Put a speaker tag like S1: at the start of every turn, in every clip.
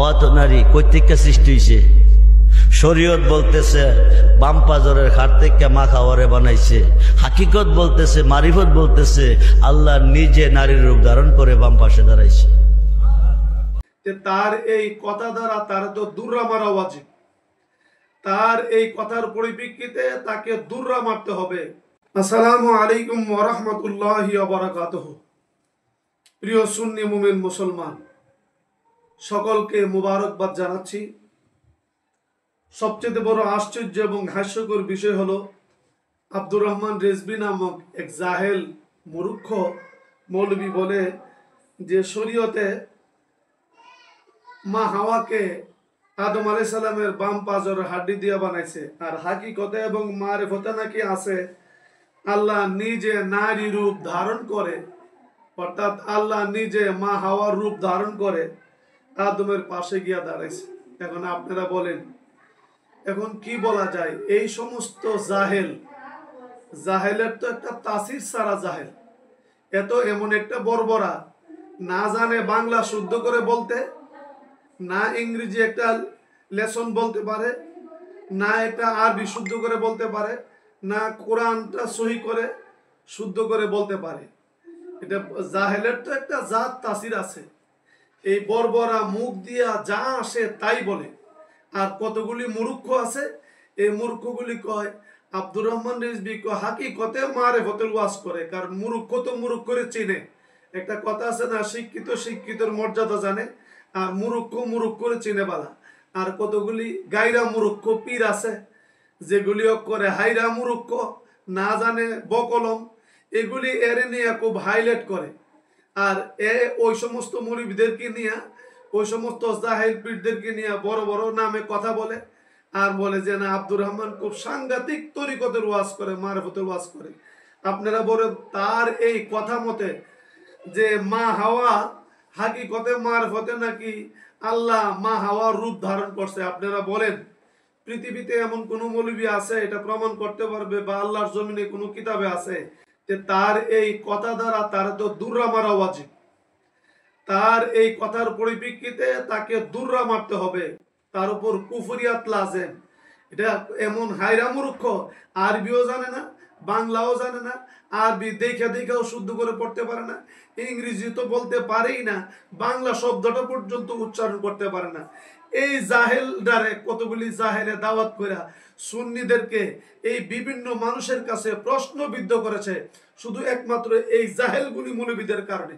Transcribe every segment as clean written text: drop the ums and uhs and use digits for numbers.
S1: হাওয়া তো নারী, কই থেকে সৃষ্টি হয়েছে? শরীয়ত বলতেছে বাম পাজরের খাট থেকে মা খাওয়ারে বানাইছে। হাকিকত বলতেছে, মারিফত বলতেছে আল্লাহ নিজে নারীর রূপ ধারণ করে বাম পাশে দাঁড়াইছে।
S2: তার এই কথা দ্বারা তার তো দুর্রা মারা ওয়াজিব। তার এই কথার পরিপ্রেক্ষিতে তাকে দুর্রা মারতে হবে। আসসালামু আলাইকুম ওয়া রাহমাতুল্লাহি ওয়া বারাকাতুহু। প্রিয় সুন্নি মুমিন মুসলমান সকলকে মুবারকবাদ জানাচ্ছি। সবচেয়ে বড় আশ্চর্য এবং হাস্যকর বিষয় হলো আব্দুর রহমান রেজভী নামক এক জাহেল মূর্খ মৌলবী বলে যে শরীয়তে মা হাওয়াকে আদম আলাইহিস সালামের বাম পাজর হাড্ডি দিয়ে বানাইছে, আর হাকিকতে এবং মারিফতে নাকি আছে আল্লাহ নিজে নারী রূপ ধারণ করে, অর্থাৎ আল্লাহ নিজে মা হাওয়ার রূপ ধারণ করে আদমের পাশে গিয়া দাঁড়াইছে। এখন আপনারা বলেন এখন কি বলা যায়? এই সমস্ত জাহেলের তো একটা তাসির সারা জাহেল, এত এমন একটা বর্বরা, না জানে বাংলা শুদ্ধ করে বলতে, না ইংরেজি একটা লেসন বলতে পারে, না একটা আরবি শুদ্ধ করে বলতে পারে, না কোরআনটা সহি করে শুদ্ধ করে বলতে পারে। এটা জাহেলের তো একটা জাত তাসির আছে। এই বর্বরা মুখ দিয়া যা আসে তাই বলে। আর কতগুলি মূর্খ আছে, এই মূর্খগুলি কয় আব্দুর রহমান রিজভী হাকিকতে মারিফতের ওয়াজ করে, কারণ মূর্খ তো মূর্খ করে চিনে। একটা কথা আছে না, শিক্ষিত শিক্ষিতর মর্যাদা জানে, আর মূর্খ মূর্খ করে চিনে বালা। আর কতগুলি গাইরা মূর্খ পীর আছে যেগুলিও করে হাইরা মূর্খ, না জানে বকলম, এগুলি এর নিয়ে খুব হাইলাইট করে। আর ওই সমস্ত মুরিদদেরকে নিয়ে, ওই সমস্ত জাহেল পীরদেরকে নিয়ে বড় বড় নামে কথা বলে, আর বলে যে না আব্দুর রহমান খুব সাংঘাতিক তরিকতের ওয়াজ করে, মারিফতের ওয়াজ করে। আপনারা বলেন তার এই কথা মতে যে মা হাওয়া হাকিকতে মারিফতে নাকি আল্লাহ মা হাওয়ার রূপ ধারণ করছে, আপনারা বলেন পৃথিবীতে এমন কোন মৌলবী আছে এটা প্রমাণ করতে পারবে, বা আল্লাহর জমিনে কোনো কিতাবে আছে যে তার এই কথা দ্বারা তার তো দুর্রা মারা ওয়াজিব? তার এই কথার পরিপ্রেক্ষিতে তাকে দুর্রা মারতে হবে, তার উপর কুফরিয়াত লাজেম। এটা এমন হাইরা মূর্খ, আরবিও জানে না, বাংলাও জানে না, আরবি দেখাও শুদ্ধ করে পড়তে পারে না, ইংরেজি তো বলতে পারেই না, বাংলা শব্দটা পর্যন্ত উচ্চারণ করতে পারে না। এই জাহেলদারে কতগুলি জাহেলে দাওয়াত করে সুন্নিদেরকে এই বিভিন্ন মানুষের কাছে প্রশ্নবিদ্ধ করেছে, শুধু একমাত্র এই জাহেলগুলি মৌলবীদের কারণে।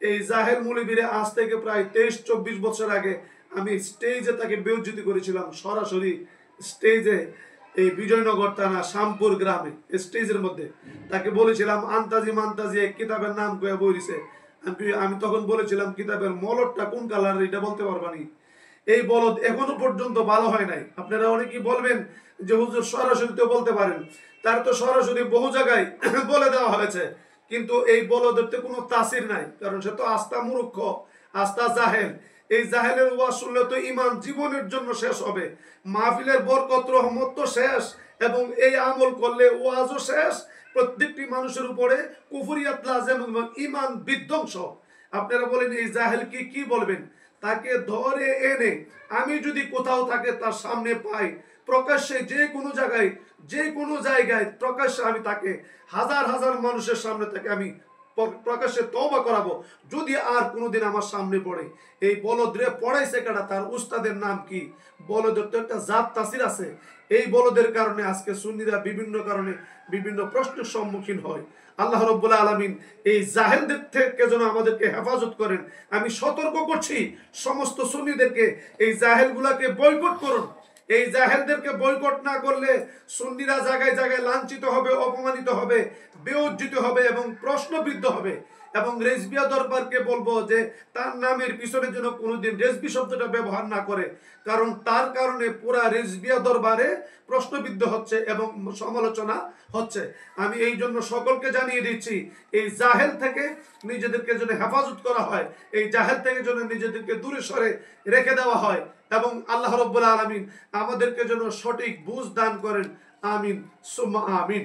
S2: এই জাহেল মৌলবীরে আজ থেকে প্রায় 23-24 বছর আগে আমি স্টেজে তাকে বেইজ্জতি করেছিলাম, সরাসরি স্টেজে, এই বিজয়নগর থানা শ্যামপুর গ্রামে স্টেজের মধ্যে তাকে বলেছিলাম আন্তাজি মান্তাজি এক কিতাবের নাম কয়ে বইছে। আমি তখন বলেছিলাম কিতাবের মলটটা কোন কালার এটা বলতে পারবানি। এই বলদ এখনো পর্যন্ত ভালো হয় নাই। আপনারা অনেকেই বলবেন যে হুজুর সরাসরি তো বলতে পারেন, তার তো সরাসরি বহু জায়গায় বলে দেওয়া হয়েছে, কিন্তু এই বলদের তো কোনো তাসির নাই, কারণ সে তো আস্থা মূর্খ, আস্থা জাহেল। এই জাহেলের ওয়াজ শুনলে তো ইমান জীবনের জন্য শেষ হবে, মাহফিলের বরকত রহমত তো শেষ, এবং এই আমল করলে ওয়াজও শেষ, প্রত্যেকটি মানুষের উপরে কুফরিয়াত লাজেম এবং ইমান বিধ্বংস। আপনারা বলেন এই জাহেল কি বলবেন? তাকে ধরে এনে আমি যদি কোথাও তাকে তার সামনে পাই, প্রকাশ্যে যে কোনো জায়গায় প্রকাশ্যে আমি তাকে হাজার হাজার মানুষের সামনে তাকে আমি প্রকাশ্যে তওবা করাবো, যদি আর কোনোদিন আমার সামনে পড়ে। এই বলদরে পড়াইছে কাটা, তার উস্তাদের নাম কি? বলদের তো একটা জাত তাসির আছে। এই বলদের কারণে আজকে সুন্নিরা বিভিন্ন কারণে বিভিন্ন প্রশ্নের সম্মুখীন হয়। আল্লাহ রাব্বুল আলামিন এই জাহেলদের থেকে যেন আমাদেরকে হেফাজত করেন। আমি সতর্ক করছি সমস্ত সুন্নিদেরকে, এই জাহেলগুলাকে বয়কট করুন। এই জাহেলদেরকে বয়কট না করলে সুন্নিরা জায়গায় জায়গায় লাঞ্ছিত হবে, অপমানিত হবে, বেইজ্জতি হবে এবং প্রশ্নবিদ্ধ হবে। এবং রেজবিয়া দরবারকে বলবো যে তার নামের পিছনে যেন কোনোদিন রেজবি শব্দটা ব্যবহার না করে, কারণ তার কারণে পুরা রেজবিয়া দরবারে প্রশ্নবিদ্ধ হচ্ছে এবং সমালোচনা হচ্ছে। আমি এই জন্য সকলকে জানিয়ে দিচ্ছি এই জাহেল থেকে নিজেদেরকে যেন হেফাজত করা হয়, এই জাহেল থেকে যেন নিজেদেরকে দূরে সরে রেখে দেওয়া হয়, এবং আল্লাহ রাব্বুল আলামিন আমাদেরকে যেন সঠিক বুঝ দান করেন। আমিন সুম্মা আমিন।